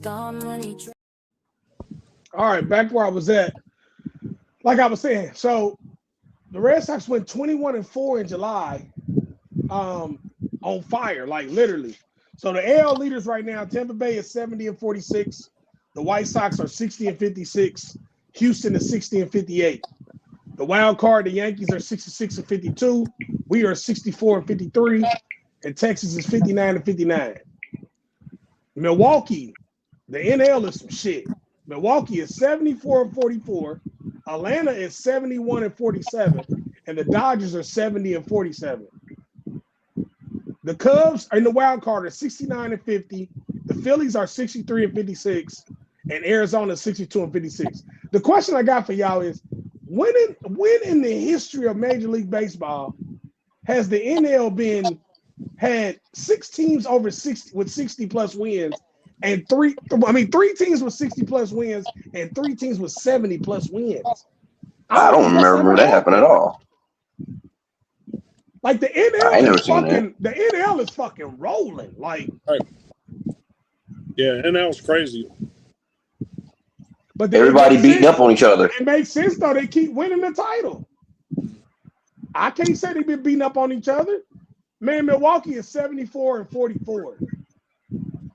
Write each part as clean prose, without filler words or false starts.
All right, back where I was at. Like I was saying, so the Red Sox went 21-4 in July, on fire, like literally. So the AL leaders right now, Tampa Bay is 70-46. The White Sox are 60-56. Houston is 60-58. The wild card, the Yankees are 66-52. We are 64-53, and Texas is 59-59. Milwaukee, the NL is some shit. Milwaukee is 74-44. Atlanta is 71-47, and the Dodgers are 70-47. The Cubs are in the wild card are 69-50. The Phillies are 63-56, and Arizona is 62-56. The question I got for y'all is, when in the history of Major League Baseball has the NL had 6 teams over 60 with 60 plus wins, and three teams with 60 plus wins and 3 teams with 70 plus wins? I don't remember that happened at all. Like the NL is fucking rolling. Like, right. Yeah, NL is crazy. But everybody beating up on each other. It makes sense though. They keep winning the title. I can't say they've been beating up on each other. Man, Milwaukee is 74-44.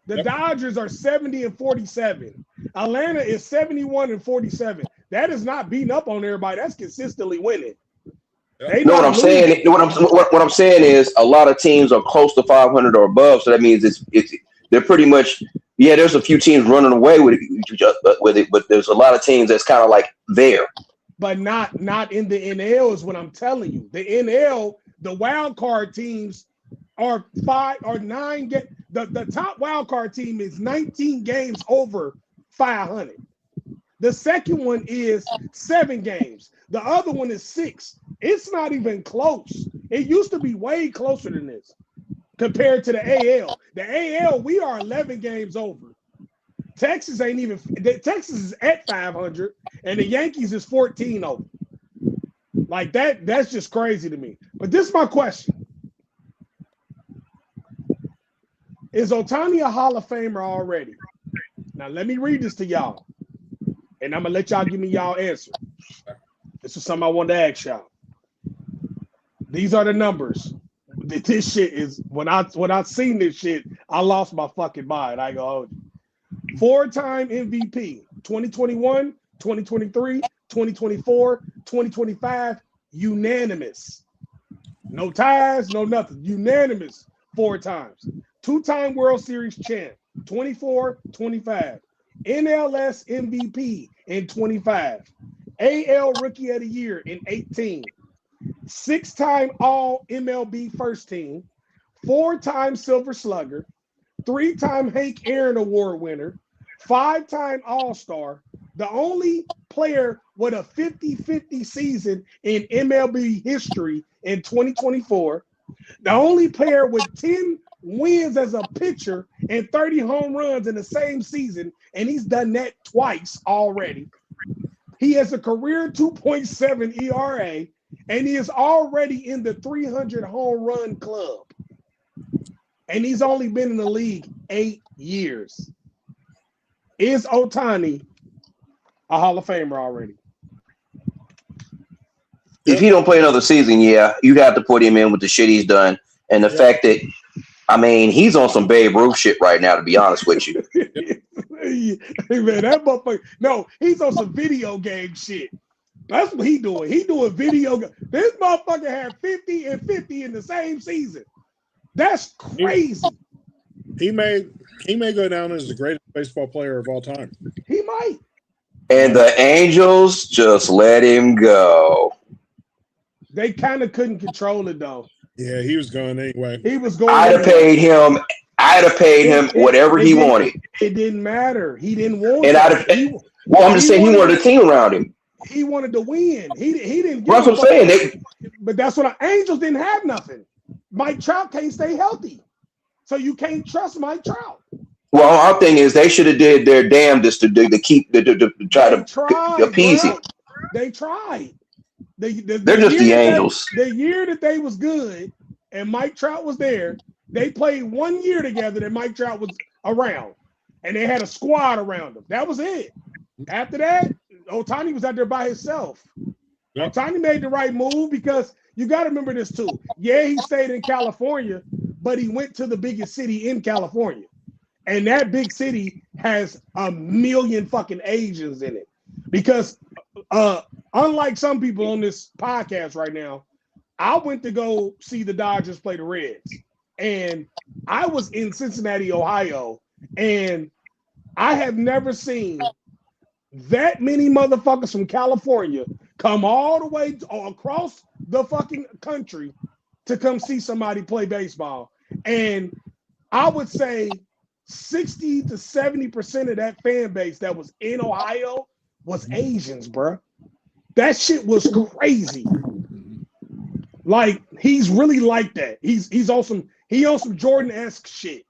The Dodgers are 70-47. Atlanta is 71-47. That is not beating up on everybody. That's consistently winning. What I'm saying is a lot of teams are close to 500 or above, so that means they're pretty much there's a few teams running away with it, but there's a lot of teams that's kind of like there. But not in the NL is what I'm telling you. The NL, the wild card teams are 5 or 9 the top wild card team is 19 games over 500. The second one is 7 games. The other one is 6. It's not even close. It used to be way closer than this compared to the AL. The AL, we are 11 games over. Texas is at 500, and the Yankees is 14 over. Like that's just crazy to me. But this is my question. Is Ohtani a Hall of Famer already? Now, let me read this to y'all, and I'm going to let y'all give me y'all answer. This is something I wanted to ask y'all. These are the numbers. This shit is, when I seen this shit, I lost my fucking mind. I go, 4-time MVP, 2021, 2023, 2024, 2025, unanimous. No ties, no nothing. Unanimous 4 times. 2-time World Series champ, 24, 25. NLS MVP in 25. AL Rookie of the Year in 18. 6-time All MLB First Team. 4-time Silver Slugger. 3-time Hank Aaron Award winner. 5-time All-Star. The only player with a 50-50 season in MLB history in 2024. The only player with 10 wins as a pitcher and 30 home runs in the same season, and he's done that twice already. He has a career 2.7 ERA, and he is already in the 300 home run club. And he's only been in the league 8 years. Is Ohtani a Hall of Famer already? If he don't play another season, you'd have to put him in with the shit he's done. And the fact that, he's on some Babe Ruth shit right now, to be honest with you. Man, that motherfucker. No, he's on some video game shit. That's what he doing. He doing video game. This motherfucker had 50 and 50 in the same season. That's crazy. He may go down as the greatest baseball player of all time. He might. And the Angels just let him go. They kind of couldn't control it though. Yeah, he was going anyway. He was going. I'd have paid him whatever he wanted. It didn't matter. He didn't want. And I'm just saying he wanted a team around him. He wanted to win. He didn't. That's what I'm saying. But that's what Angels didn't have nothing. Mike Trout can't stay healthy, so you can't trust Mike Trout. Well, our thing is they should have did their damnedest to try to appease him. They tried. They're just the Angels. The year that they was good and Mike Trout was there, they played 1 year together that Mike Trout was around. and they had a squad around him. That was it. After that, Ohtani was out there by himself. Yep. Ohtani made the right move because you got to remember this too. Yeah, he stayed in California, but he went to the biggest city in California. And that big city has a million fucking Asians in it. Because unlike some people on this podcast right now, I went to go see the Dodgers play the Reds. And I was in Cincinnati, Ohio, and I have never seen that many motherfuckers from California come all the way across the fucking country to come see somebody play baseball. And I would say 60 to 70% of that fan base that was in Ohio was Asians, bro. That shit was crazy. Like, he's really like that. He's on some Jordan-esque shit.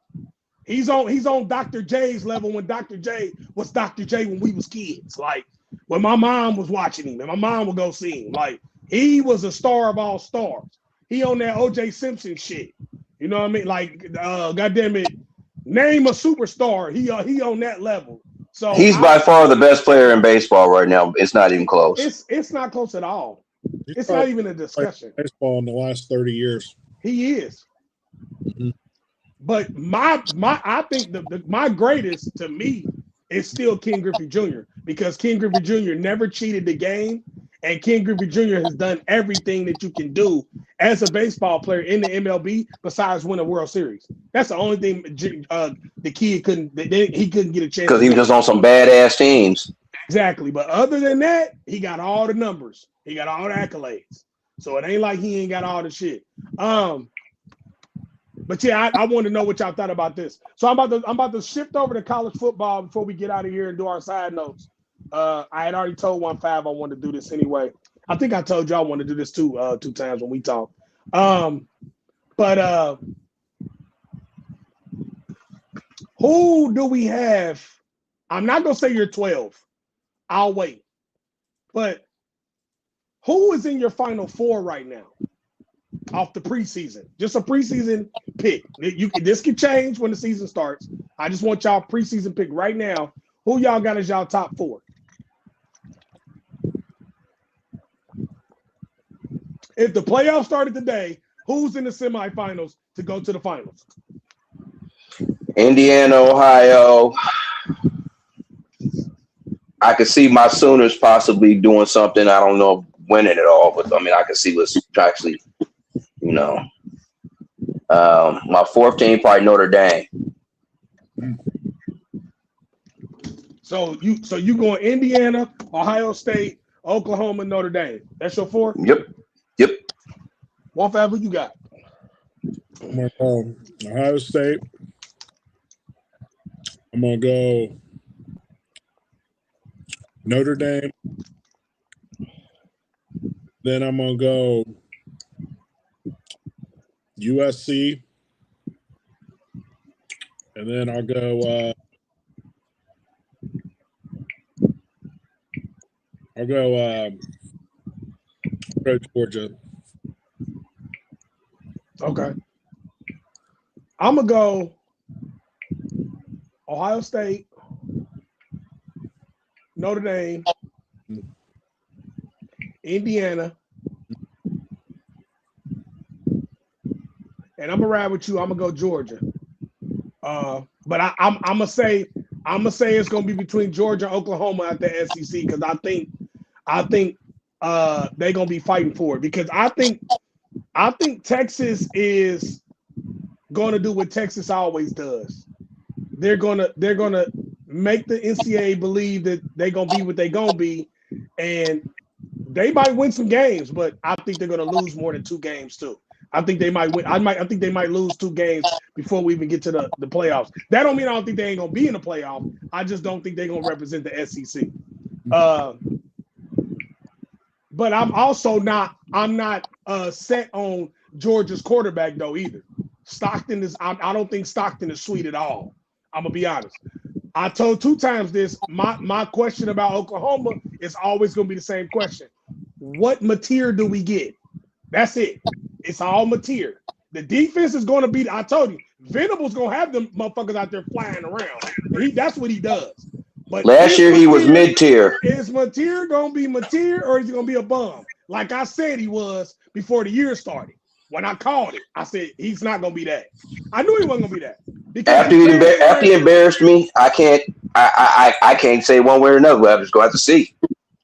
He's on Dr. J's level when Dr. J was Dr. J when we was kids. Like, when my mom was watching him and my mom would go see him. Like, he was a star of all stars. He on that O.J. Simpson shit. You know what I mean? Like, goddamn it, name a superstar. He on that level. So he's by far the best player in baseball right now. It's not even close. It's not close at all. He's It's not even a discussion. Baseball in the last 30 years. He is. Mm-hmm. But I think my greatest to me is still Ken Griffey Jr. because Ken Griffey Jr. never cheated the game, and Ken Griffey Jr. has done everything that you can do as a baseball player in the MLB besides win a World Series. That's the only thing the kid couldn't get a chance because he was just on some badass teams. Exactly, but other than that, he got all the numbers. He got all the accolades. So it ain't like he ain't got all the shit. But yeah, I want to know what y'all thought about this. So I'm about to shift over to college football before we get out of here and do our side notes. I had already told 1-5 I wanted to do this anyway. I think I told y'all I wanted to do this two times when we talked. But who do we have? I'm not gonna say you're 12. I'll wait. But who is in your final four right now? Off the preseason, just a preseason pick. This could change when the season starts. I just want y'all preseason pick right now. Who y'all got as y'all top four? If the playoffs started today, who's in the semifinals to go to the finals? Indiana, Ohio. I could see my Sooners possibly doing something. I don't know winning it all, but I mean, I can see what's actually, you know. My fourth team probably Notre Dame. So you going Indiana, Ohio State, Oklahoma, Notre Dame. That's your four? Yep. 1-5, who you got? I'm gonna go Ohio State. I'm gonna go Notre Dame. Then I'm gonna go USC, and then I'll go. I'll go Georgia. Okay. I'm gonna go Ohio State, Notre Dame, Indiana, and I'm gonna ride with you. I'm gonna go Georgia. But I'm gonna say it's gonna be between Georgia and Oklahoma at the SEC because I think they're gonna be fighting for it because I think Texas is gonna do what Texas always does. They're gonna make the NCAA believe that they're gonna be what they're gonna be, and they might win some games, but I think they're gonna lose more than 2 games too. I think they might win. I think they might lose 2 games before we even get to the playoffs. That don't mean I don't think they ain't gonna be in the playoff. I just don't think they're gonna represent the SEC. But I'm not set on Georgia's quarterback though either. Stockton is. I don't think Stockton is sweet at all. I'm gonna be honest. I told 2 times this. My question about Oklahoma is always gonna be the same question. What material do we get? That's it. It's all material. The defense is going to be. I told you, Venable's going to have them motherfuckers out there flying around. That's what he does. But last year he was mid-tier. Is Mateer going to be Mateer or is he going to be a bum? Like I said he was before the year started. When I called it, I said he's not going to be that. I knew he wasn't going to be that. After he embarrassed me, I can't say one way or another. I'm just going to have to see.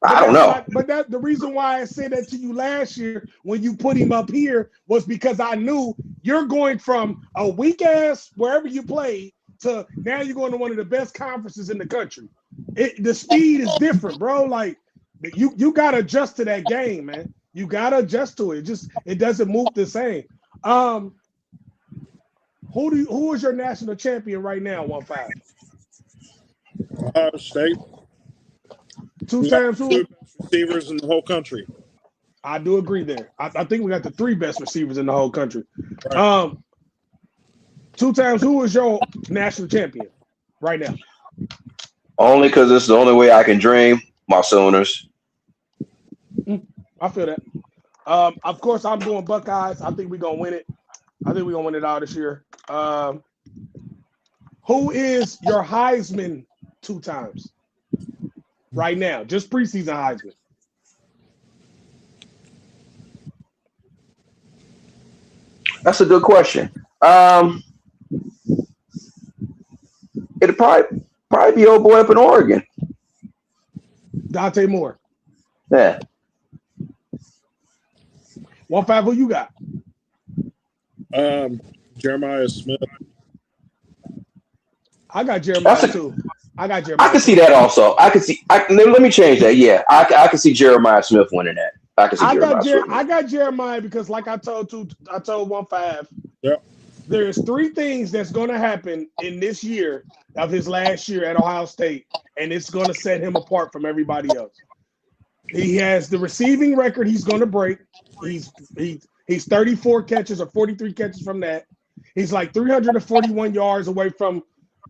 I don't know. But the reason why I said that to you last year when you put him up here was because I knew you're going from a weak ass wherever you played to now you're going to one of the best conferences in the country. The speed is different, bro. Like you got to adjust to that game, man. You got to adjust to it. It doesn't move the same. Who is your national champion right now? 1-5. Ohio State. 2 times who? Two best receivers in the whole country. I do agree there. I think we got the 3 best receivers in the whole country. Right. 2 times who is your national champion right now? Only because it's the only way I can dream. My Sooners. I feel that. Of course, I'm doing Buckeyes. I think we're going to win it. I think we're going to win it all this year. Who is your Heisman 2 times right now? Just preseason Heisman. That's a good question. It'll probably be old boy up in Oregon. Dante Moore. Yeah. 1-5, who you got? Jeremiah Smith. I got Jeremiah too. I got Jeremiah. I can see that also. Let me change that. Yeah, I can see Jeremiah Smith winning that. I got Jeremiah because, like I told 1-5. Yep. There's 3 things that's going to happen in this year of his last year at Ohio State, and it's going to set him apart from everybody else. He has the receiving record he's going to break. He's 34 catches or 43 catches from that. He's like 341 yards away from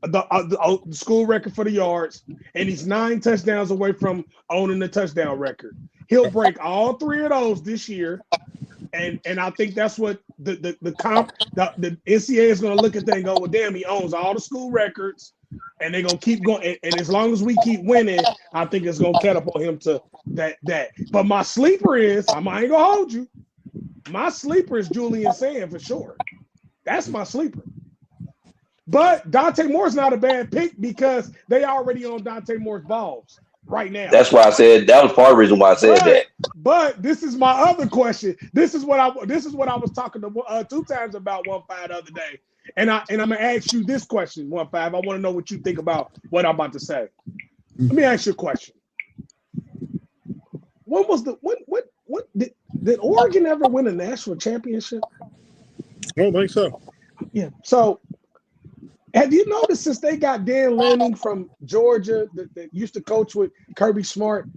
the school record for the yards, and he's 9 touchdowns away from owning the touchdown record. He'll break all 3 of those this year, and I think that's what the NCAA is going to look at that and go, well, damn, he owns all the school records, and they're going to keep going. And as long as we keep winning, I think it's going to catapult him to that. But my sleeper is, I ain't going to hold you. My sleeper is Julian Sand for sure. That's my sleeper. But Dante Moore's not a bad pick because they already own Dante Moore's balls right now. That's why I said that was part of the reason why I said that. But this is my other question. This is what I was talking to 2 times about 1-5 the other day. And I'm gonna ask you this question, 1-5. I want to know what you think about what I'm about to say. Let me ask you a question. What did Oregon ever win a national championship? I don't think so. Yeah. So have you noticed since they got Dan Lanning from Georgia that used to coach with Kirby Smart,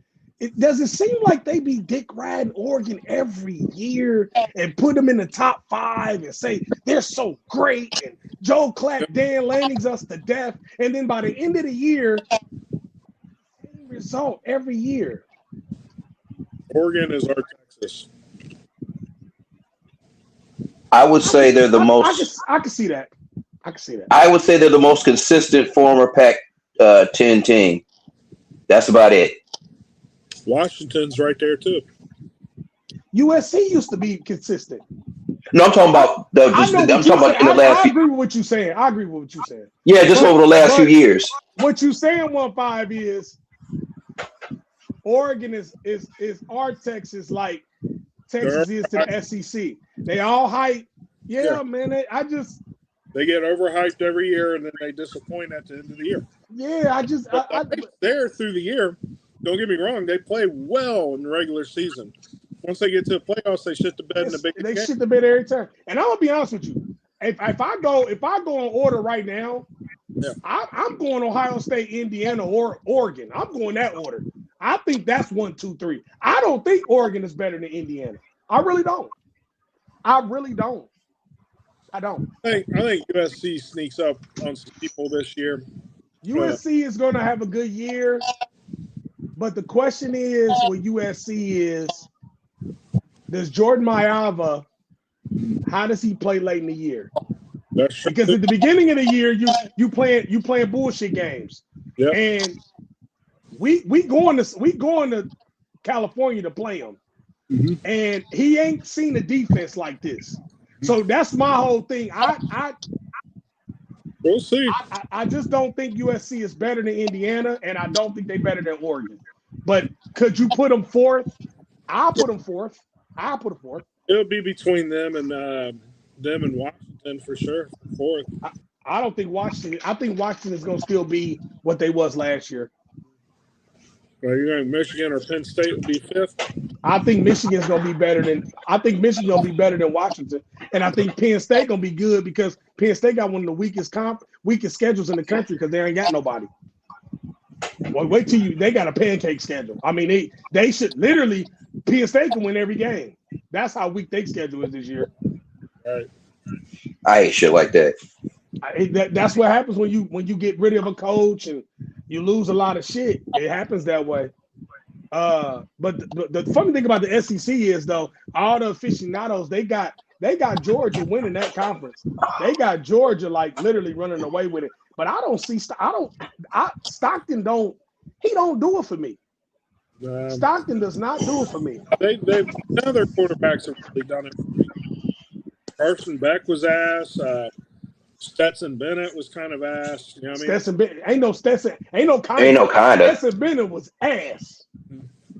does it seem like they be dick riding Oregon every year and put them in the top 5 and say they're so great and Joe Clapp, Dan Lanning's us to death, and then by the end of the year, same result every year. Oregon is our Texas. I would say they're the most. I can see that. I would say they're the most consistent former Pac-10 team. That's about it. Washington's right there too. USC used to be consistent. No, I'm talking about in the last. I agree with what you're saying. Yeah, just over the last few years. What you're saying, 1-5 is Oregon is our Texas like Texas is to the SEC. They all hype. Yeah, man. They get overhyped every year and then they disappoint at the end of the year. Yeah, they're through the year. Don't get me wrong, they play well in the regular season. Once they get to the playoffs, they shit the bed in the big game. They shit the bed every time. And I'm gonna be honest with you. If I go on order right now, I'm going Ohio State, Indiana, or Oregon. I'm going that order. I think that's 1, 2, 3. I don't think Oregon is better than Indiana. I really don't. I don't. I think USC sneaks up on some people this year. USC is going to have a good year, but the question is with USC is, does Jordan Mailata How does he play late in the year? That's true. Because at the beginning of the year, you playing bullshit games, Yep. and we going to California to play him, and he ain't seen a defense like this. So that's my whole thing. We'll see. I just don't think USC is better than Indiana, and I don't think they're better than Oregon. But could you put them fourth? I'll put them fourth. It'll be between them and Washington for sure. Fourth. I don't think Washington. I think Washington is going to still be what they was last year. Well, you're going Michigan or Penn State will be fifth. I think Michigan's going to be better than. I think Michigan's going to be better than Washington, and I think Penn State going to be good because Penn State got one of the weakest schedules in the country because they ain't got nobody. Well, wait till they got a pancake schedule. I mean, they should literally Penn State can win every game. That's how weak their schedule is this year. All right. I ain't shit like that. That's what happens when you get rid of a coach and you lose a lot of shit. It happens that way. But the funny thing about the SEC is though, all the aficionados they got Georgia winning that conference. They got Georgia like literally running away with it. But I don't see Stockton don't do it for me. Stockton does not do it for me. None of their quarterbacks have really done it for me. Carson Beck was ass. Stetson Bennett was kind of ass. You know what I mean? Stetson Bennett ain't no kind. Ain't no kind of. Stetson Bennett was ass,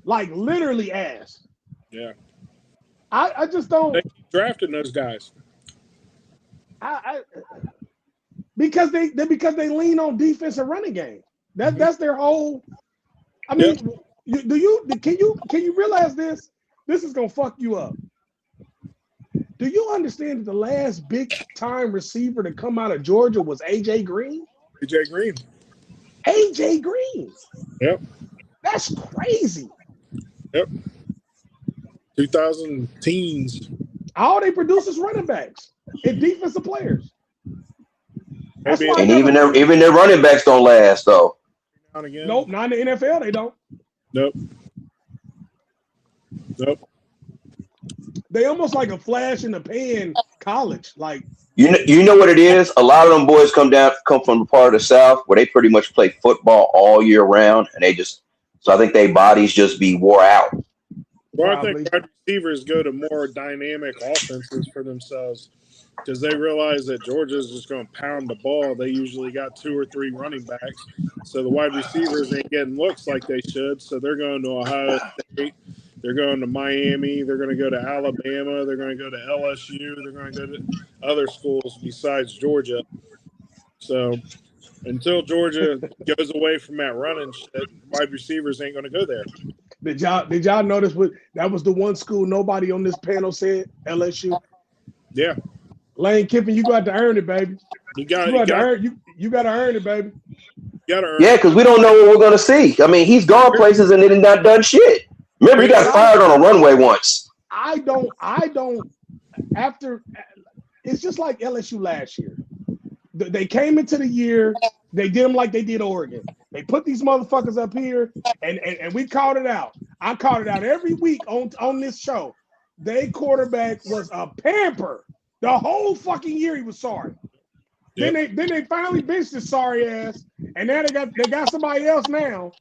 like literally ass. Yeah. I just don't. They keep drafting those guys. Because they lean on defense and running game. That's their whole. I mean, can you realize this? This is gonna fuck you up. Do you understand that the last big time receiver to come out of Georgia was AJ Green? AJ Green. AJ Green. Yep. That's crazy. Yep. 2000 teens. All they produce is running backs and defensive players. And even their running backs don't last though. Nope, not in the NFL. They don't. Nope. They almost like a flash in the pan college. Like you know what it is? A lot of them boys come from the part of the South where they pretty much play football all year round, and so I think their bodies just be wore out. Well, I think wide receivers go to more dynamic offenses for themselves because they realize that Georgia's just going to pound the ball. They usually got 2 or 3 running backs, so the wide receivers ain't getting looks like they should. So they're going to Ohio State. They're going to Miami. They're going to go to Alabama. They're going to go to LSU. They're going to go to other schools besides Georgia. So until Georgia goes away from that running shit, wide receivers ain't going to go there. Did y'all notice that was the one school nobody on this panel said? LSU. Yeah. Lane Kiffin, you got to earn it, baby. You got to earn it, baby. Yeah, because we don't know what we're going to see. I mean, he's gone places and then not done shit. Remember, he got fired on a runway once. I don't. After, it's just like LSU last year. They came into the year, they did them like they did Oregon. They put these motherfuckers up here, and we called it out. I called it out every week on this show. Their quarterback was a pamper. The whole fucking year he was sorry. Yep. Then they finally benched his sorry ass, and now they got somebody else now.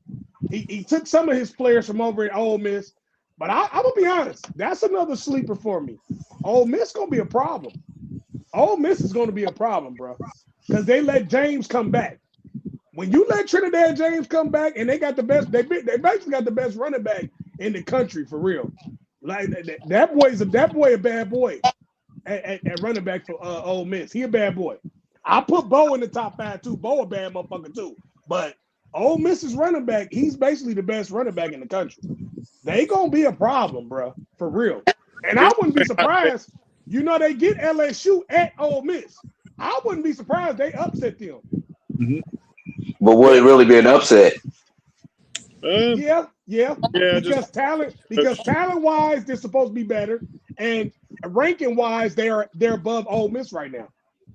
He took some of his players from over at Ole Miss, but I'm gonna be honest, that's another sleeper for me. Ole Miss gonna be a problem. Ole Miss is gonna be a problem, bro, because they let James come back. When you let Trinidad James come back, and they got the best, they basically got the best running back in the country for real. Like that boy a bad boy at running back for Ole Miss. He a bad boy. I put Bo in the top 5 too. Bo a bad motherfucker too, but Ole Miss's running back, he's basically the best running back in the country. They gonna be a problem, bro, for real. And I wouldn't be surprised. You know they get LSU at Ole Miss. I wouldn't be surprised they upset them. Mm-hmm. But would it really be an upset? Yeah. Because talent-wise, they're supposed to be better, and ranking-wise, they're above Ole Miss right now.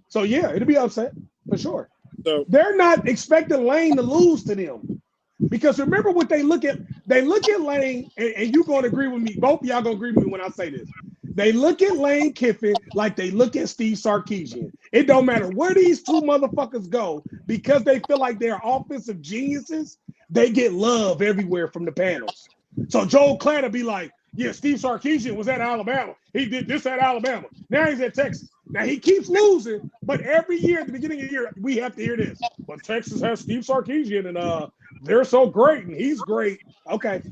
So yeah, it'll be upset for sure. So they're not expecting Lane to lose to them, because remember what they look at. They look at Lane, and you're going to agree with me. Both of y'all going to agree with me when I say this. They look at Lane Kiffin like they look at Steve Sarkisian. It don't matter where these two motherfuckers go, because they feel like they're offensive geniuses, they get love everywhere from the panels. So Joel Klatt be like, yeah, Steve Sarkisian was at Alabama. He did this at Alabama. Now he's at Texas. Now he keeps losing, but every year at the beginning of the year, we have to hear this. Well, Texas has Steve Sarkisian, and they're so great, and he's great. Okay.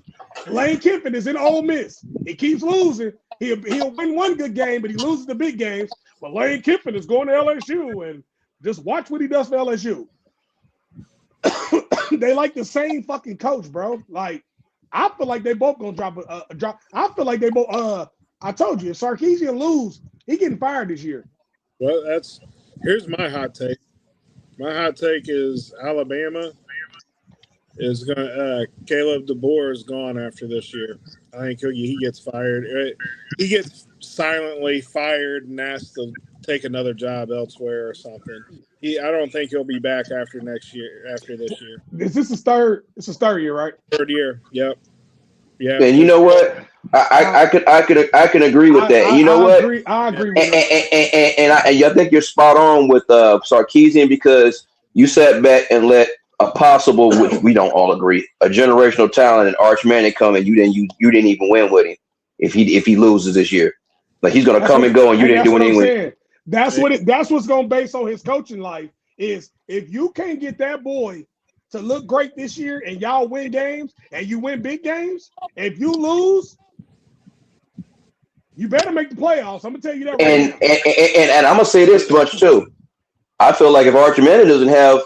Lane Kiffin is in Ole Miss. He keeps losing. He'll win one good game, but he loses the big games. But Lane Kiffin is going to LSU, and just watch what he does for LSU. They like the same fucking coach, bro. Like, I feel like they both gonna drop a drop. I feel like they both. I told you, if Sarkisian lose, he getting fired this year. Well, here's my hot take. My hot take is Alabama is going. Caleb DeBoer is gone after this year. I think he gets fired. He gets silently fired and asked to take another job elsewhere or something. I don't think he'll be back after next year. After this year, is this his third? It's his third year, right? Third year. Yep. Yeah. And you know what? I can agree with that. And you know what? I agree with that. And I think you're spot on with Sarkisian, because you sat back and let a possible, which we don't all agree, a generational talent and Arch Manning come, and you didn't even win with him if he loses this year. Like, he's gonna come and go, and you didn't do anything. That's what's gonna base on his coaching life, is if you can't get that boy to look great this year and y'all win games and you win big games, if you lose, you better make the playoffs. I'm gonna tell you that right now. And I'm gonna say this much too. I feel like if Arch Manning doesn't have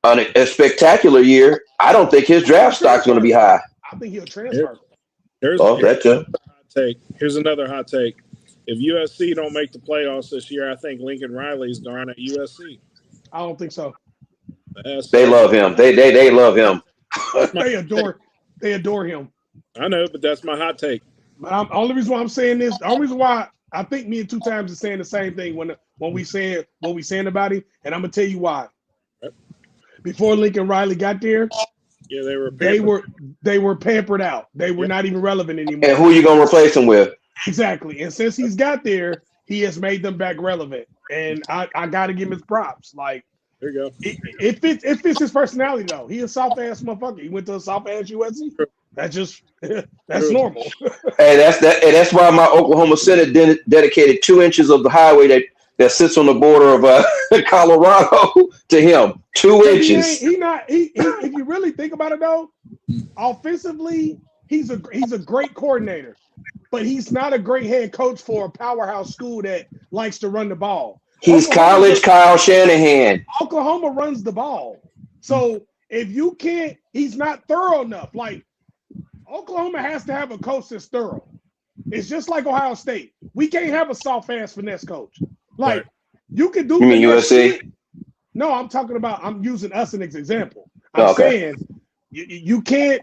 a spectacular year, I don't think his draft stock's gonna be high. I think he'll transfer. Here's another hot take. If USC don't make the playoffs this year, I think Lincoln Riley's gone at USC. I don't think so. They love him. They love him. They adore him. I know, but that's my hot take. Only reason why I'm saying this, the only reason why I think me and Two Times is saying the same thing when we saying what we saying about him, and I'm gonna tell you why. Before Lincoln Riley got there, yeah, they were pampered out. They were not even relevant anymore. And who are you gonna replace him with? Exactly. And since he's got there, he has made them back relevant. And I gotta give him his props. Like, there you go. It fits his personality though. He a soft ass motherfucker. He went to a soft ass USC. That's normal. And that's why my Oklahoma Senate dedicated 2 inches of the highway that sits on the border of Colorado to him. 2 inches. If you really think about it though, offensively, he's a great coordinator, but he's not a great head coach for a powerhouse school that likes to run the ball. He's college Kyle Shanahan. Oklahoma runs the ball. So if you can't, he's not thorough enough. Like, Oklahoma has to have a coach that's thorough. It's just like Ohio State. We can't have a soft ass finesse coach. Like, you can do. You mean USC? Shit. No, I'm using us as an example. I'm saying you can't.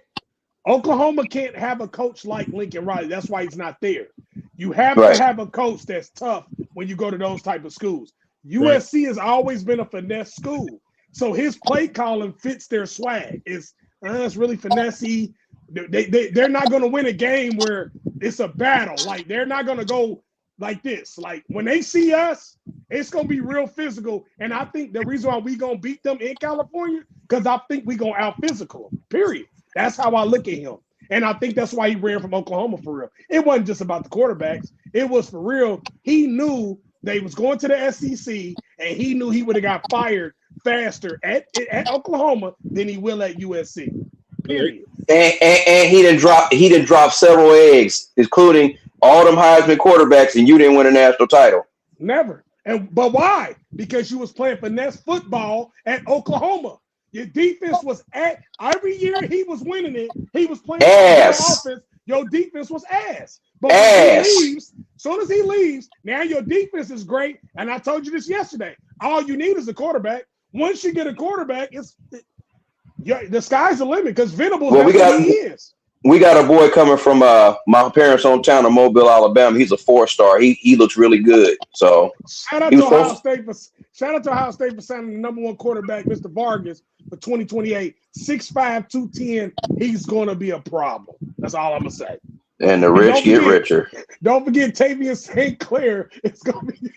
Oklahoma can't have a coach like Lincoln Riley. That's why he's not there. You have to have a coach that's tough when you go to those type of schools. USC has always been a finesse school, so his play calling fits their swag. It's really finessey. They're not going to win a game where it's a battle. Like, they're not going to go like this. Like, when they see us, it's going to be real physical. And I think the reason why we going to beat them in California, because I think we going to out-physical them, period. That's how I look at him. And I think that's why he ran from Oklahoma for real. It wasn't just about the quarterbacks. It was for real. He knew they was going to the SEC, and he knew he would have got fired faster at Oklahoma than he will at USC. Period. And he didn't drop several eggs, including all them Heisman quarterbacks, and you didn't win a national title. Never. But why? Because you was playing finesse football at Oklahoma. Your defense was every year he was winning it. He was playing offense. Your defense was ass. But when he leaves, as soon as he leaves, now your defense is great. And I told you this yesterday. All you need is a quarterback. Once you get a quarterback, the sky's the limit, because Venables is. We got a boy coming from my parents' hometown of Mobile, Alabama. He's a 4-star. He looks really good. So shout out to Ohio State for signing the number 1 quarterback, Mr. Vargas, for 2028. 6'5", 210. He's going to be a problem. That's all I'm gonna say. And the rich get richer. Don't forget Tavian St. Clair. It's gonna be.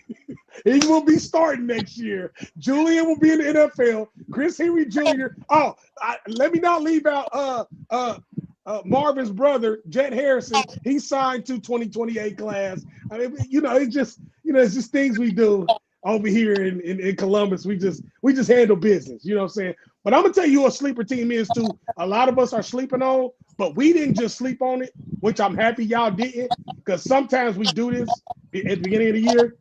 He will be starting next year. Julian will be in the NFL. Chris Henry Jr. Oh, let me not leave out Marvin's brother, Jet Harrison. He signed to 2028 class. I mean, it's just things we do over here in Columbus. We just handle business. You know what I'm saying? But I'm gonna tell you who a sleeper team is too. A lot of us are sleeping on, but we didn't just sleep on it, which I'm happy y'all didn't, because sometimes we do this at the beginning of the year.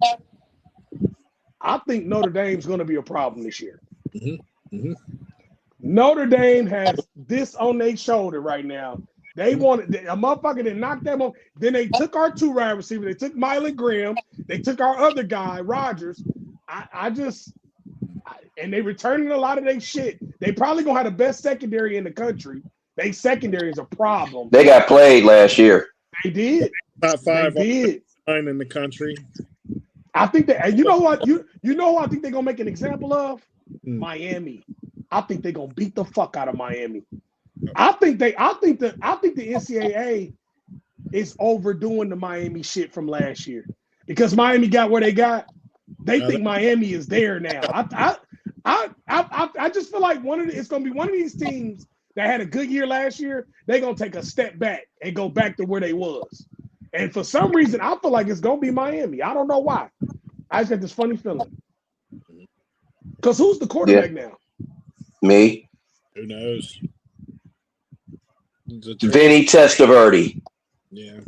I think Notre Dame's going to be a problem this year. Mm-hmm. Mm-hmm. Notre Dame has this on their shoulder right now. They wanted a motherfucker that knocked them off. Then they took our 2 wide receivers. They took Mylan Graham. They took our other guy, Rogers. And they returning a lot of their shit. They probably going to have the best secondary in the country. They secondary is a problem. They got played last year. They did. Top 5 in the country. I think that, and you know what? You know who I think they're gonna make an example of? Miami. I think they're gonna beat the fuck out of Miami. I think the NCAA is overdoing the Miami shit from last year because Miami got where they got. They think Miami is there now. I just feel like it's gonna be one of these teams that had a good year last year. They're gonna take a step back and go back to where they was. And for some reason, I feel like it's going to be Miami. I don't know why. I just got this funny feeling. Because who's the quarterback now? Me. Who knows? Vinny Testaverde. Yeah.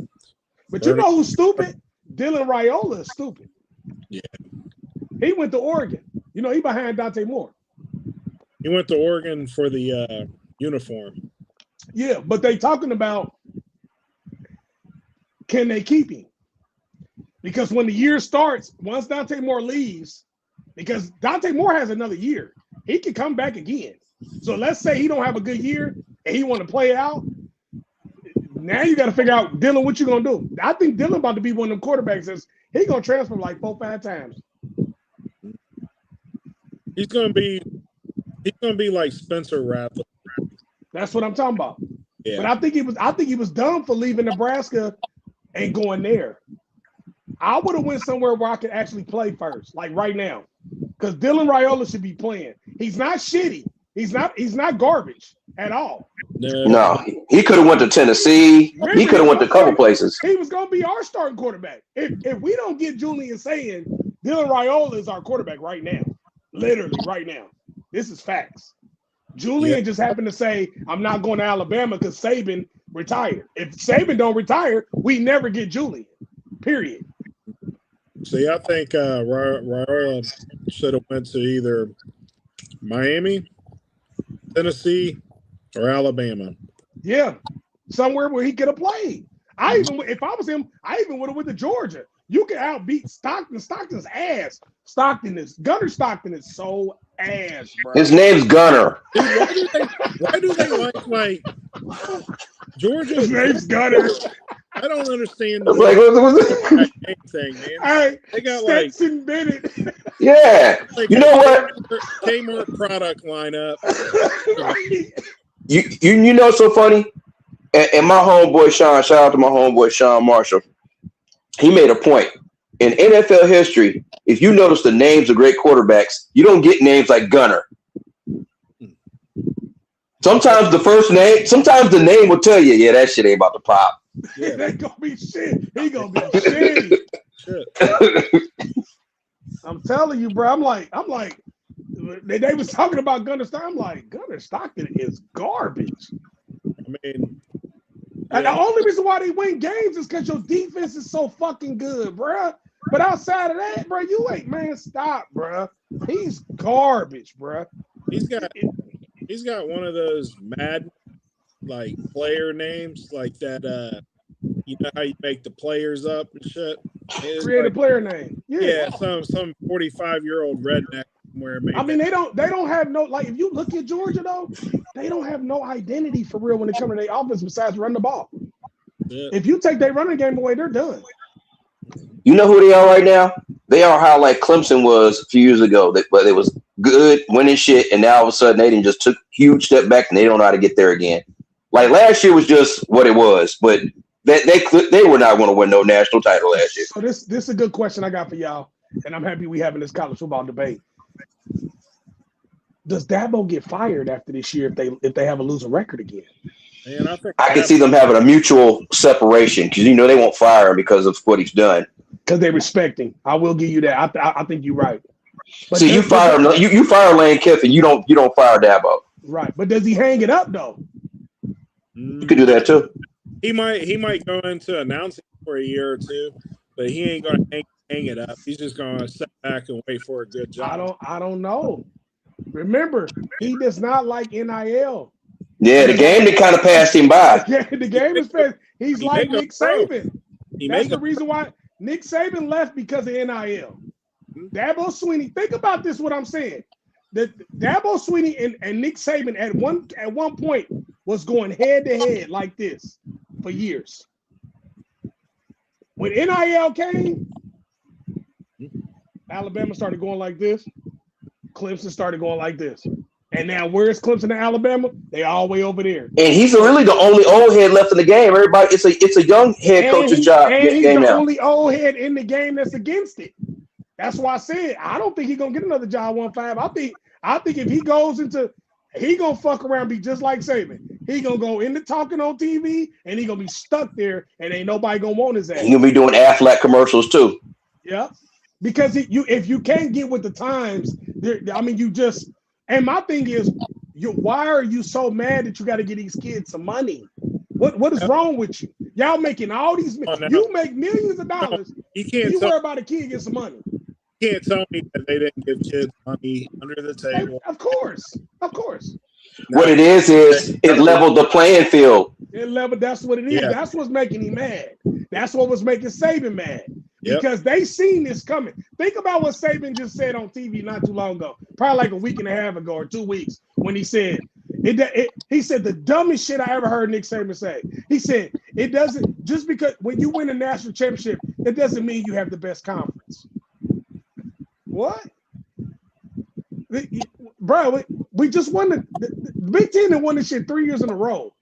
But you know who's stupid? Dylan Raiola is stupid. Yeah. He went to Oregon. He behind Dante Moore. He went to Oregon for the uniform. Yeah, but they talking about can they keep him? Because when the year starts, once Dante Moore leaves, because Dante Moore has another year, he can come back again. So let's say he don't have a good year and he want to play out. Now you got to figure out, Dylan, what you gonna do? I think Dylan about to be one of them quarterbacks that's he gonna transfer like 4-5 times. He's gonna be like Spencer Rattler. That's what I'm talking about. Yeah. But I think he was dumb for leaving Nebraska and going there. I would have went somewhere where I could actually play first, like right now. Because Dylan Raiola should be playing. He's not shitty. He's not garbage at all. No, he could have went to Tennessee. He could have went to a couple places. He was going to be our starting quarterback. If we don't get Julian saying Dylan Raiola is our quarterback right now, literally right now, this is facts. Julian just happened to say, I'm not going to Alabama because Saban retired. If Saban don't retire, we never get Julian, period. See, I think Raiola should have went to either Miami, Tennessee, or Alabama. Yeah, somewhere where he could have played. If I was him, I even would have went to Georgia. You can outbeat Stockton. Stockton's ass. Gunner Stockton is so ass, bro. His name's Gunner. Dude, why do they like Georgia? His name's Gunner. I don't understand the like, thing, man. Hey, they got Stetson Bennett. Yeah. Like you know what? Kmart product lineup. You know what's so funny? And my homeboy Sean, shout out to my homeboy Sean Marshall. He made a point. In NFL history, if you notice the names of great quarterbacks, you don't get names like Gunner. Sometimes the name will tell you, yeah, that shit ain't about to pop. Yeah, that gonna be shit. He gonna be shitty. Shit. I'm telling you, bro. I'm like, they was talking about Gunner Stockton. I'm like, Gunner Stockton is garbage. I mean, and the only reason why they win games is because your defense is so fucking good, bro. But outside of that, bro, you ain't, man, stop, bro. He's garbage, bro. He's got one of those mad like player names like that. You know how you make the players up and shit. Create a player name. Yeah, some 45-year-old redneck where. I mean, they don't have no, like, if you look at Georgia though, they don't have no identity for real when it comes to their offense besides run the ball. Yeah. If you take their running game away, they're done. You know who they are right now? They are how like Clemson was a few years ago, but it was good, winning shit, and now all of a sudden they didn't just took a huge step back and they don't know how to get there again. Like last year was just what it was, but They were not going to win no national title last year. So this is a good question I got for y'all, and I'm happy we having this college football debate. Does Dabo get fired after this year if they have a losing record again? Man, I can see them having a mutual separation because they won't fire him because of what he's done. Because they respect him. I will give you that. I think you're right. But see, you fire Lane Kiffin, you don't fire Dabo. Right, but does he hang it up though? You could do that too. He might go into announcing for a year or two, but he ain't going to hang it up. He's just going to sit back and wait for a good job. I don't know. Remember, he does not like NIL. Yeah, the game that kind of passed him by. The game is fast. He's like Nick Saban. That's the reason why Nick Saban left, because of NIL. Dabo Swinney, think about this, what I'm saying. That Dabo Swinney and Nick Saban at one point was going head to head like this for years. When NIL came, Alabama started going like this. Clemson started going like this. And now where's Clemson and Alabama? They all the way over there. And he's really the only old head left in the game. Everybody, it's a young head coach's job. And he's the only old head in the game that's against it. That's why I said I don't think he's gonna get another job 1-5. I think if he goes into, he gonna fuck around, be just like Saban. He gonna go into talking on TV, and he gonna be stuck there, and ain't nobody gonna want his ass. He gonna be doing Aflac commercials too. Yeah, because if you can't get with the times, you just. And my thing is, why are you so mad that you got to get these kids some money? What is wrong with you? Y'all making all these. You make millions of dollars. You worry about a kid get some money. You can't tell me that they didn't give kids money under the table. Of course. What it is it leveled the playing field. That's what it is. Yeah. That's what's making him mad. That's what was making Saban mad. Because they seen this coming. Think about what Saban just said on TV not too long ago, probably like a week and a half ago or 2 weeks, when he said he said the dumbest shit I ever heard Nick Saban say. He said it doesn't, just because when you win a national championship, it doesn't mean you have the best conference. What? Bro, we just won the Big Ten and won this shit 3 years in a row.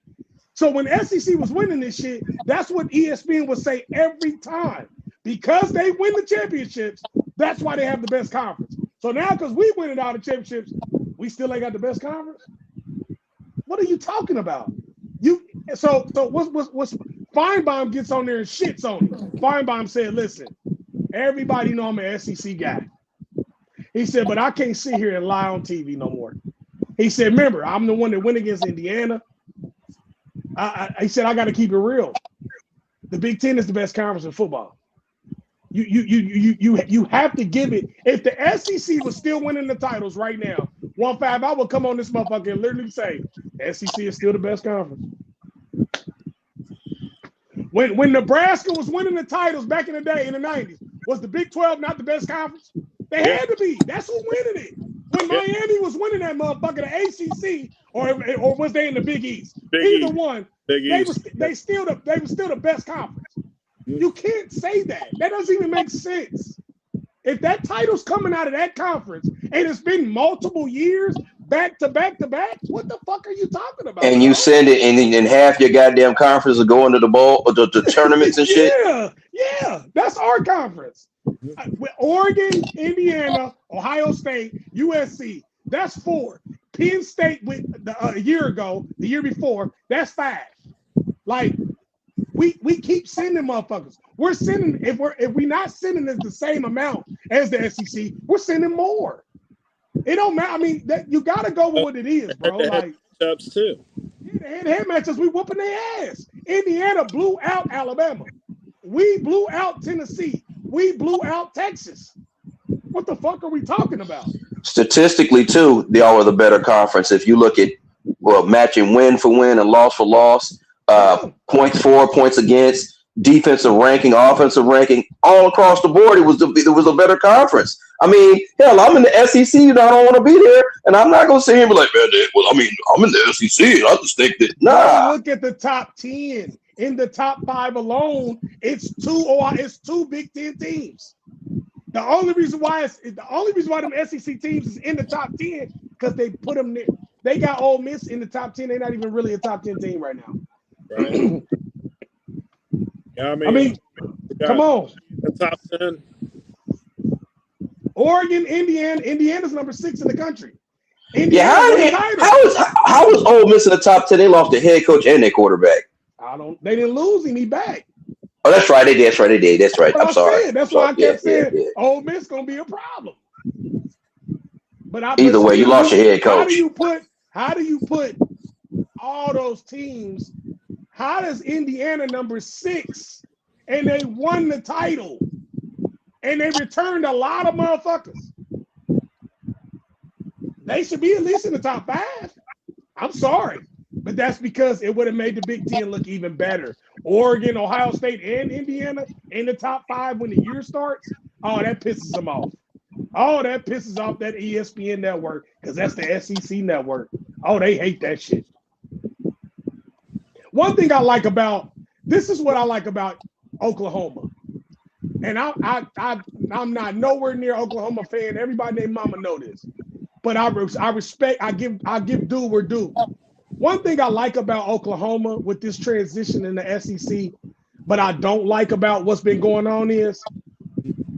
So when SEC was winning this shit, that's what ESPN would say every time. Because they win the championships, that's why they have the best conference. So now, because we winning all the championships, we still ain't got the best conference? What are you talking about? So what's Feinbaum gets on there and shits on him. Feinbaum said, listen, everybody know I'm an SEC guy. He said, but I can't sit here and lie on TV no more. He said, remember, I'm the one that went against Indiana. He said, I got to keep it real. The Big Ten is the best conference in football. You have to give it. If the SEC was still winning the titles right now, 1-5, I would come on this motherfucker and literally say, SEC is still the best conference. When Nebraska was winning the titles back in the day in the 90s, was the Big 12 not the best conference? They had to be. That's who winning it. When Miami was winning that motherfucker, the ACC, or was they in the Big East? Either one. They were still the best conference. You can't say that. That doesn't even make sense. If that title's coming out of that conference and it's been multiple years back to back to back, what the fuck are you talking about? And you send it, and then half your goddamn conference are going to the bowl or the tournaments and shit. Yeah, that's our conference. With Oregon, Indiana, Ohio State, USC, that's 4. Penn State with a year ago, the year before, that's 5. Like, we keep sending motherfuckers. We're sending, if we're not sending the same amount as the SEC, we're sending more. It don't matter. I mean, you gotta go with what it is, bro. Like matchups too. Yeah, the head-to-head matchups, we whooping their ass. Indiana blew out Alabama. We blew out Tennessee. We blew out Texas. What the fuck are we talking about? Statistically, too, they are the better conference. If you look at matching win for win and loss for loss, points for, points against, defensive ranking, offensive ranking, all across the board, it was a better conference. I mean, hell, I'm in the SEC and I don't want to be there, and I'm not gonna sit here and be like, man, well, I mean, I'm in the SEC and I just think that Look at the top 10. In the top 5 alone, it's two Big Ten teams. The only reason why them SEC teams is in the top 10 because they put them there. They got Ole Miss in the top 10. They're not even really a top 10 team right now. Right. I I mean, come on. The top 10. Oregon, Indiana's number 6 in the country. How was Ole Miss in the top 10? They lost their head coach and their quarterback. They didn't lose him. He back. Oh, that's right. They did. That's right. I'm sorry. That's why I kept saying Ole Miss gonna be a problem. But either way, you lost your head coach. How do you put all those teams? How does Indiana number 6 and they won the title and they returned a lot of motherfuckers? They should be at least in the top 5. I'm sorry, but that's because it would have made the Big Ten look even better. Oregon, Ohio State, and Indiana in the top 5 when the year starts. Oh, that pisses them off. Oh, that pisses off that ESPN network because that's the SEC network. Oh, they hate that shit. One thing this is what I like about Oklahoma. And I'm not nowhere near Oklahoma fan. Everybody named Mama know this. But I respect, I give due where due. One thing I like about Oklahoma with this transition in the SEC, but I don't like about what's been going on is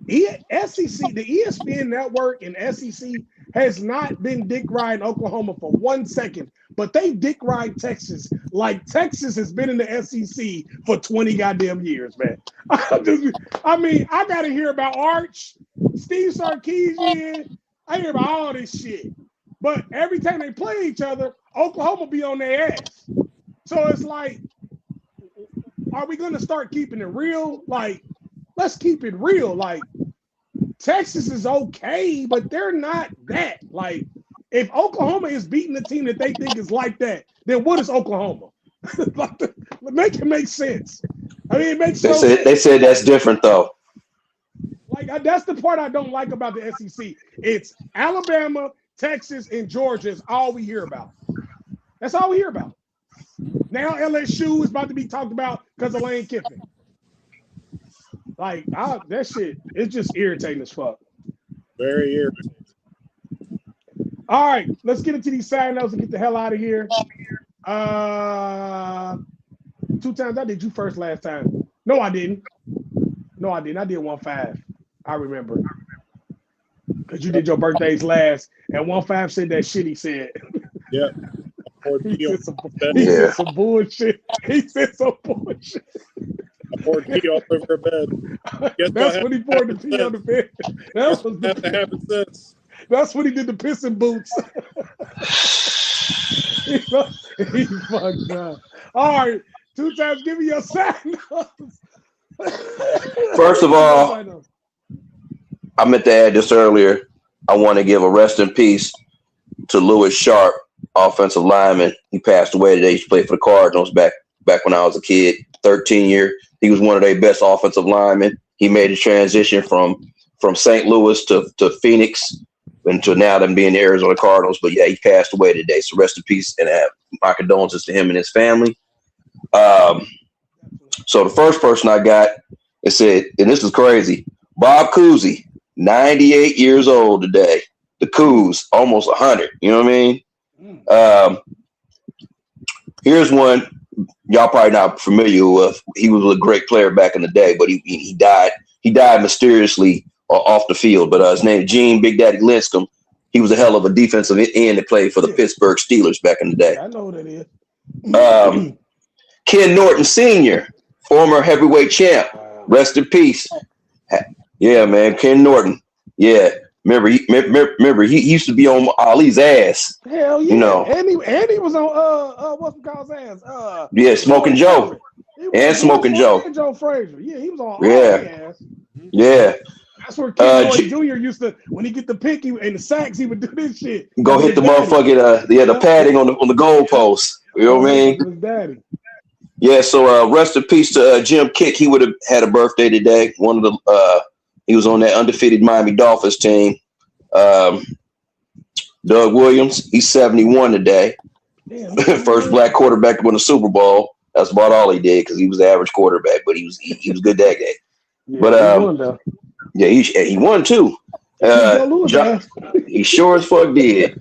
the ESPN network and SEC has not been dick riding Oklahoma for 1 second, but they dick ride Texas like Texas has been in the SEC for 20 goddamn years, man. I gotta hear about Arch, Steve Sarkisian. I hear about all this shit. But every time they play each other, Oklahoma be on their ass. So it's like, are we going to start keeping it real? Like, let's keep it real. Like, Texas is okay, but they're not that. Like, if Oklahoma is beating the team that they think is like that, then what is Oklahoma? Make it make sense. I mean, it makes sense. They said that's different, though. Like, that's the part I don't like about the SEC. It's Alabama, Texas, and Georgia is all we hear about. That's all we hear about. Now LSU is about to be talked about because of Lane Kiffin. Like, that shit, it's just irritating as fuck. Very irritating. All right, let's get into these side notes and get the hell out of here. 2 times I did you first last time. No, I didn't. I did 1-5. I remember. Because you did your birthdays last, and 1-5 said that shit he said. Yeah. He said some bullshit. He said some bullshit. I poured pee all over her bed. That's when he poured the pee on the bed. That's what happened since. That's when he did the pissing boots. he fucked up. All right, 2 times. Give me your side notes. First of all, I meant to add this earlier. I want to give a rest in peace to Lewis Sharp, offensive lineman. He passed away today. He used to play for the Cardinals back when I was a kid, 13 year. He was one of their best offensive linemen. He made a transition from St. Louis to Phoenix and to now them being the Arizona Cardinals. But yeah, he passed away today. So rest in peace and my condolences to him and his family. So the first person I got, it said, and this is crazy, Bob Cousy, 98 years old today. The Coos, almost 100. You know what I mean? Here's one y'all probably not familiar with. He was a great player back in the day, but he died. He died mysteriously off the field. But his name is Gene Big Daddy Lincecum. He was a hell of a defensive end that played for the Pittsburgh Steelers back in the day. I know who that is. Ken Norton Sr., former heavyweight champ. Rest in peace. Yeah, man, Ken Norton. Yeah, remember he used to be on Ali's ass. Hell yeah, you know. And he was on what's the call's ass? Yeah, Smoking Joe. And Smoking Joe. Joe Frazier. Yeah, he was on Ali's ass. Yeah. That's where Ken Norton Jr. used to, when he get the pick and the sacks, he would do this shit. Go hit the motherfucking the padding on the goal post. You know what I mean? His daddy. Yeah, so rest in peace to Jim Kick. He would have had a birthday today. He was on that undefeated Miami Dolphins team. Doug Williams, he's 71 today. Damn, first black quarterback to win a Super Bowl. That's about all he did because he was the average quarterback, but he was good that game. Yeah, but he won too. He sure as fuck did.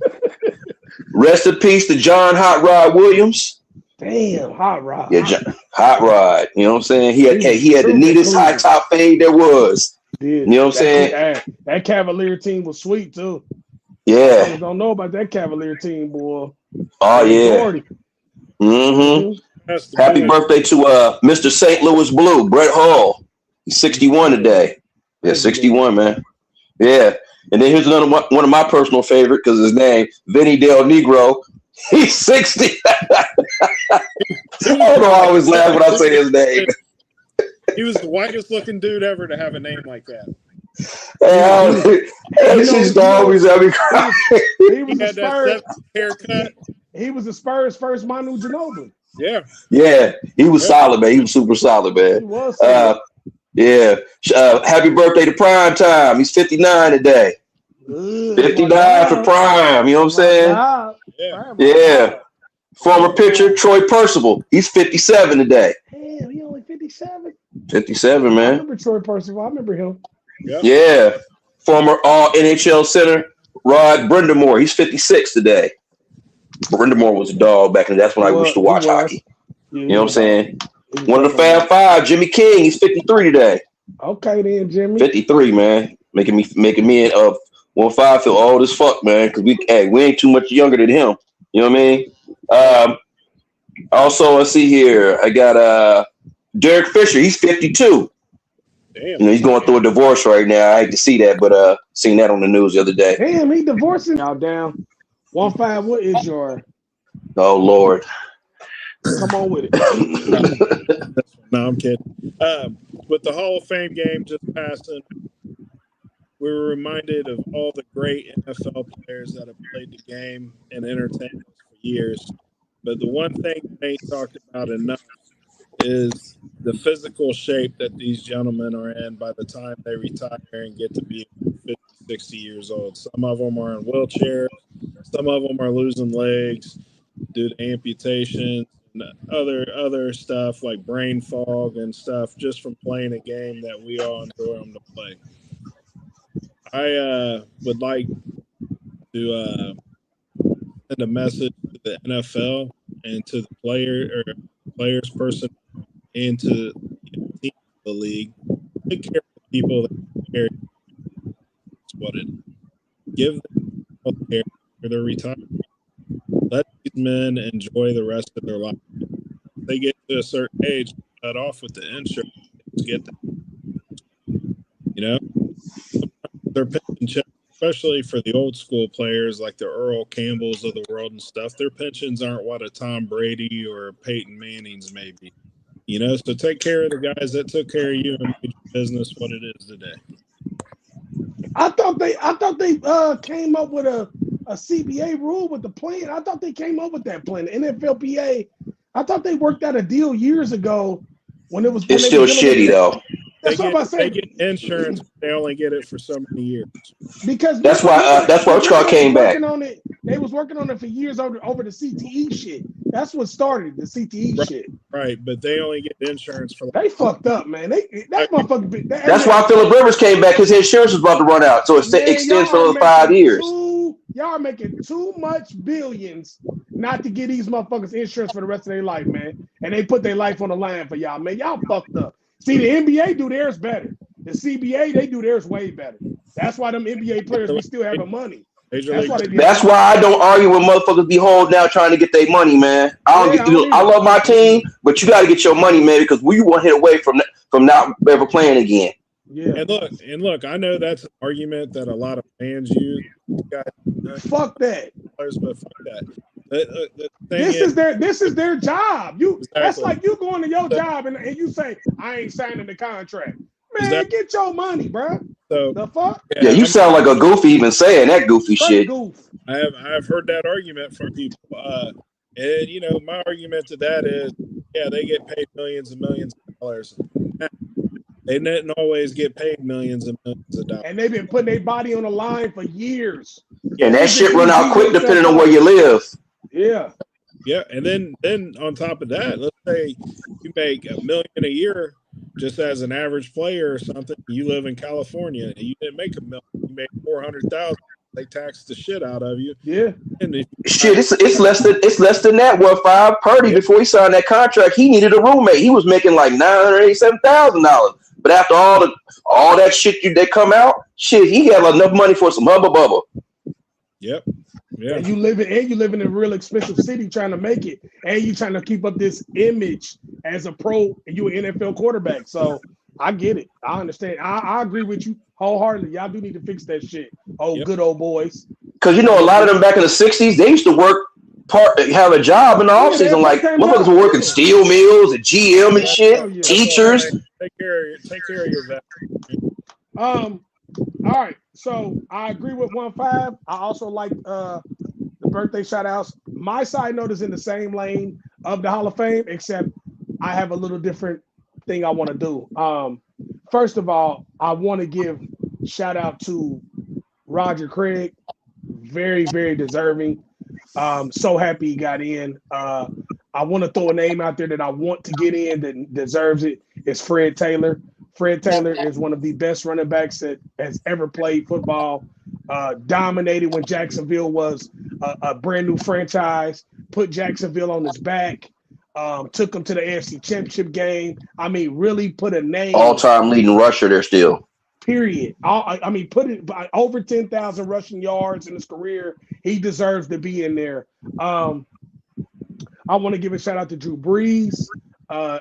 Rest in peace to John Hot Rod Williams. Damn, Hot Rod. Yeah, Hot Rod. You know what I'm saying? He had the neatest high top fade there was. You know what I'm saying? That Cavalier team was sweet too. Yeah. Don't know about that Cavalier team, boy. Oh yeah. Happy birthday to Mr. St. Louis Blue, Brett Hall. He's 61 today. Yeah, 61, man. Yeah. And then here's another one of my personal favorite because his name, Vinny Del Negro. He's 60. I don't know. I always laugh when I say his name. He was the whitest looking dude ever to have a name like that. Always have me cry. He was a Spurs haircut. He was the Spurs' first Manu Ginobili. Yeah. Yeah. He was solid, man. He was super solid, man. He was solid. Yeah. Happy birthday to Prime Time. He's 59 today. 59 for Prime. You know what I'm saying? Yeah. Former pitcher Troy Percival. He's 57 today. Damn, he only 57? 57, man. I remember Troy Percival. I remember him. Yep. Yeah. Former All-NHL center Rod Brindamore. He's 56 today. Brindamore was a dog back then. That's when I used to watch hockey. Yeah, you know what I'm saying? One of the Fab Five, Jimmy King. He's 53 today. Okay, then, Jimmy. 53, man. Making me and 1-5 feel old as fuck, man. Because we ain't too much younger than him. You know what I mean? Also, let's see here. I got Derek Fisher. He's 52. Damn. You know, he's going through a divorce right now. I hate to see that, but seen that on the news the other day. Damn, he divorcing y'all down. 1-5. What is your? Oh Lord. Come on with it. No, I'm kidding. With the Hall of Fame game just passing, we were reminded of all the great NFL players that have played the game and entertained us for years. But the one thing they ain't talked about enough is the physical shape that these gentlemen are in by the time they retire and get to be 50, 60 years old. Some of them are in wheelchairs. Some of them are losing legs due to amputation and other stuff like brain fog and stuff just from playing a game that we all enjoy them to play. I would like to send a message to the NFL and to the players person and to the league. Take care of the people that care. That's what it is. Give them health care for their retirement. Let these men enjoy the rest of their life. If they get to a certain age, cut off with the insurance. Get them. You know, their pension check, especially for the old school players like the Earl Campbells of the world and stuff, their pensions aren't what a Tom Brady or a Peyton Manning's may be. You know, so take care of the guys that took care of you and made your business what it is today. I thought they came up with a CBA rule with the plan. I thought they came up with that plan. The NFLPA. I thought they worked out a deal years ago when it was. It's still shitty though. That's what I'm saying. They get insurance, but they only get it for so many years. Because that's why Scott came back. They was working on it for years over the CTE shit. That's what started the CTE shit. Right, but they only get Insurance for. They fucked up, man. That motherfucker. That's why Phillip Rivers came back. His insurance was about to run out, so it extends for another 5 years. Y'all making too much billions not to get these motherfuckers insurance for the rest of their life, man. And they put their life on the line for y'all, man. Y'all fucked up. See, the NBA do theirs better. The CBA, they do theirs way better. That's why them NBA players be still having money. That's why I don't argue with motherfuckers be holding out trying to get their money, man. I love my team, but you got to get your money, man, because we 1 hit away from not ever playing again. Yeah. And look, I know that's an argument that a lot of fans use. Fuck that. But fuck that. This is their job. That's like you going to your job and you say, I ain't signing the contract. Man, get your money, bro. So the fuck? Yeah, you sound like a goofy even saying that goofy shit. I have heard that argument from people. And you know, my argument to that is, yeah, they get paid millions and millions of dollars. They didn't always get paid millions and millions of dollars. And they've been putting their body on the line for years. And that shit run out quick depending on where you live. Yeah. Yeah, and then on top of that, let's say you make $1 million a year just as an average player or something. You live in California and you didn't make $1 million, you made $400,000. They tax the shit out of you. Yeah. And shit, it's less than that. What 5 Purdy before he signed that contract, he needed a roommate. He was making like $987,000. But after all that shit that come out, shit, he got enough money for some hubba bubba. Yep. Yeah. And you live in a real expensive city trying to make it, and you trying to keep up this image as a pro, and you an NFL quarterback. So I get it. I understand. I agree with you wholeheartedly. Y'all do need to fix that shit. Good old boys. Because a lot of them back in the 60s, they used to have a job in the offseason. Like motherfuckers were working steel mills and GM and shit. Teachers. Take care of your vet. All right. So I agree with 1-5. I also like the birthday shout outs. My side note is in the same lane of the Hall of Fame, except I have a little different thing I want to do. First of all, I want to give shout out to Roger Craig. Very, very deserving. So happy he got in. I want to throw a name out there that I want to get in that deserves it. It's Fred Taylor. Fred Taylor is one of the best running backs that has ever played football. Dominated when Jacksonville was a brand new franchise. Put Jacksonville on his back. Took him to the AFC Championship game. I mean, really put a name. All-time leading rusher there still. Period. Put it by over 10,000 rushing yards in his career. He deserves to be in there. I want to give a shout out to Drew Brees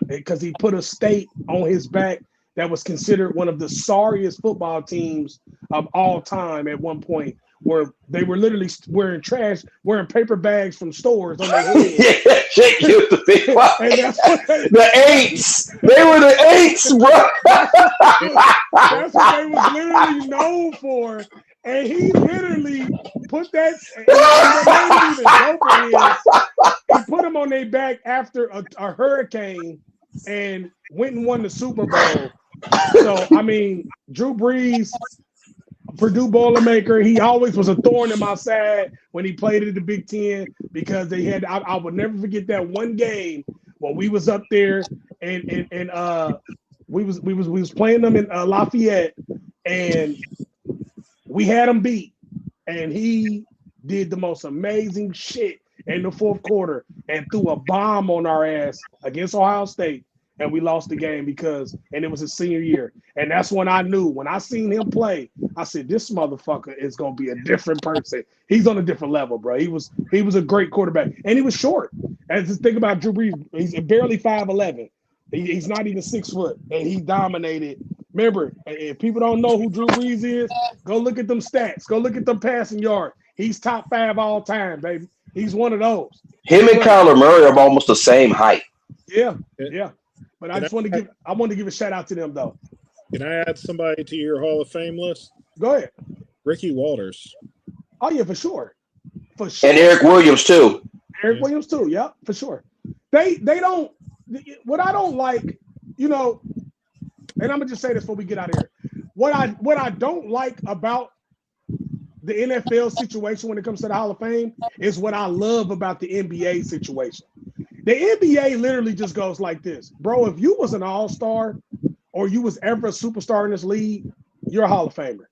because he put a state on his back that was considered one of the sorriest football teams of all time at one point, where they were literally wearing paper bags from stores on their head. Yeah, shit used to be the eights. They were the eights, bro. That's what they was literally known for. And he literally put that. He put them on their back after a hurricane and went and won the Super Bowl. So, I mean, Drew Brees, Purdue Boilermaker, he always was a thorn in my side when he played at the Big Ten because they had. I would never forget that one game when we was up there and we was playing them in Lafayette and we had him beat, and he did the most amazing shit in the fourth quarter and threw a bomb on our ass against Ohio State. And we lost the game and it was his senior year. And that's when I knew, when I seen him play, I said, this motherfucker is going to be a different person. He's on a different level, bro. He was a great quarterback. And he was short. And just think about Drew Brees. He's barely 5'11". He's not even 6 foot. And he dominated. Remember, if people don't know who Drew Brees is, go look at them stats. Go look at them passing yards. He's top 5 all time, baby. He's one of those. Him and Kyler Murray are almost the same height. Yeah. But I wanted to give a shout out to them though. Can I add somebody to your Hall of Fame list? Go ahead. Ricky Walters. Oh yeah, for sure. And Eric Williams too. Williams too, yeah, for sure. They don't. What I don't like, and I'm gonna just say this before we get out of here. What I don't like about the NFL situation when it comes to the Hall of Fame is what I love about the NBA situation. The NBA literally just goes like this. Bro, if you was an all-star or you was ever a superstar in this league, you're a Hall of Famer.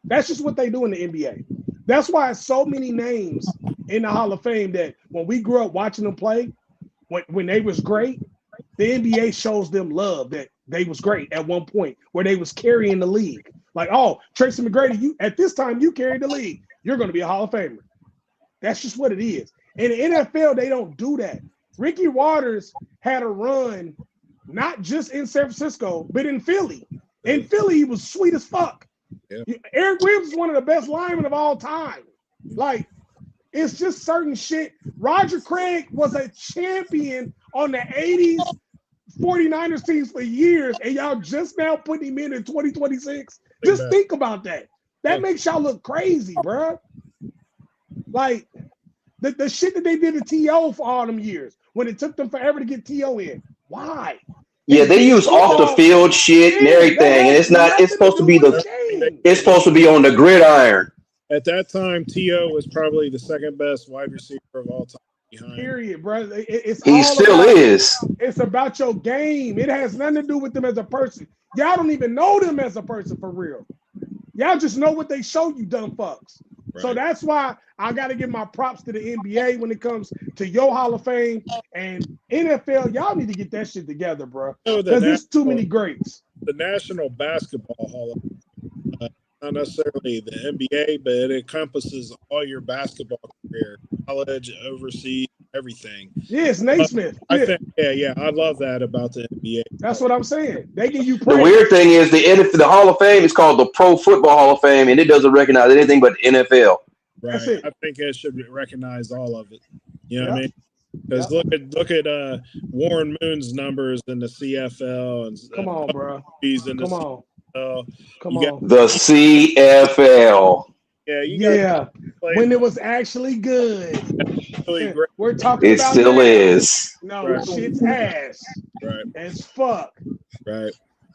That's just what they do in the NBA. That's why so many names in the Hall of Fame that when we grew up watching them play, when they was great, the NBA shows them love that they was great at one point where they was carrying the league. Like, oh, Tracy McGrady, at this time you carried the league. You're going to be a Hall of Famer. That's just what it is. In the NFL, they don't do that. Ricky Waters had a run, not just in San Francisco, but in Philly. In Philly, he was sweet as fuck. Yeah. Eric Williams is one of the best linemen of all time. Like, it's just certain shit. Roger Craig was a champion on the 80s 49ers teams for years, and y'all just now putting him in 2026. Just think about that. That makes y'all look crazy, bro. Like, the shit that they did to T.O. for all them years, when it took them forever to get T.O. in. Why? Yeah, they use off the field shit and everything, and it's supposed to be it's supposed to be on the gridiron. At that time, T.O. was probably the second best wide receiver of all time. Period, bro. He still is. It's about your game. It has nothing to do with them as a person. Y'all don't even know them as a person for real. Y'all just know what they show you, dumb fucks. So that's why I got to give my props to the NBA when it comes to your Hall of Fame and NFL. Y'all need to get that shit together, bro. Because there's too many greats. The National Basketball Hall of Fame, not necessarily the NBA, but it encompasses all your basketball career, college, overseas, everything. Yes, Naismith. I think, I love that about the NBA. That's what I'm saying. They give you praise. The weird thing is the Hall of Fame is called the Pro Football Hall of Fame, and it doesn't recognize anything but the NFL. Right. I think it should recognize all of it. You know what I mean? Because look at Warren Moon's numbers in the CFL and come on, bro. He's in the CFL. Come on. The CFL. Yeah, when it was actually good. Really we're talking it about still that. is. No, shit's ass. Right. As fuck. Right.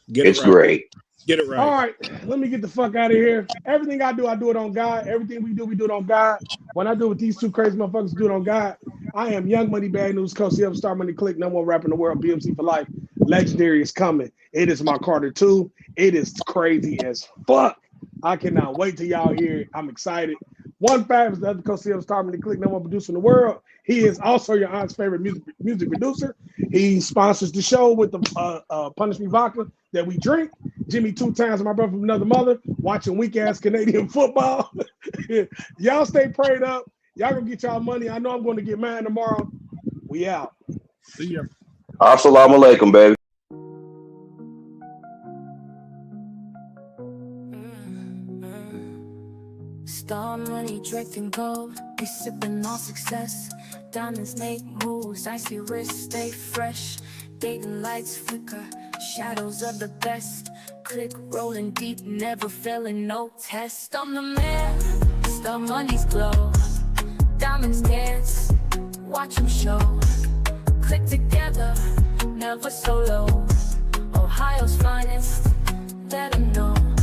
It's great. Get it right. All right, let me get the fuck out of here. Everything I do it on God. Everything we do it on God. When I do with these two crazy motherfuckers, do it on God. I am Young Money, Bad News, Coach CF, Star Money Click, number one rapper in the world, BMC for life. Legendary is coming. It is my Carter 2. It is crazy as fuck. I cannot wait till y'all hear it. I'm excited. One fact is the other Coach CF, Star Money Click, number one producer in the world. He is also your aunt's favorite music producer. He sponsors the show with the Punish Me Vodka that we drink. Jimmy 2 times, my brother from another mother, watching weak-ass Canadian football. Y'all stay prayed up. Y'all gonna get y'all money. I know I'm going to get mine tomorrow. We out. See ya. Assalamu alaikum, baby. Star money draping gold, we sipping on success. Diamonds make moves, icy wrists stay fresh. Dating lights flicker, shadows of the best. Click rolling deep, never failing, no test. I'm the man, star money's glow. Diamonds dance, watch them show. Click together, never solo. Ohio's finest, let them know.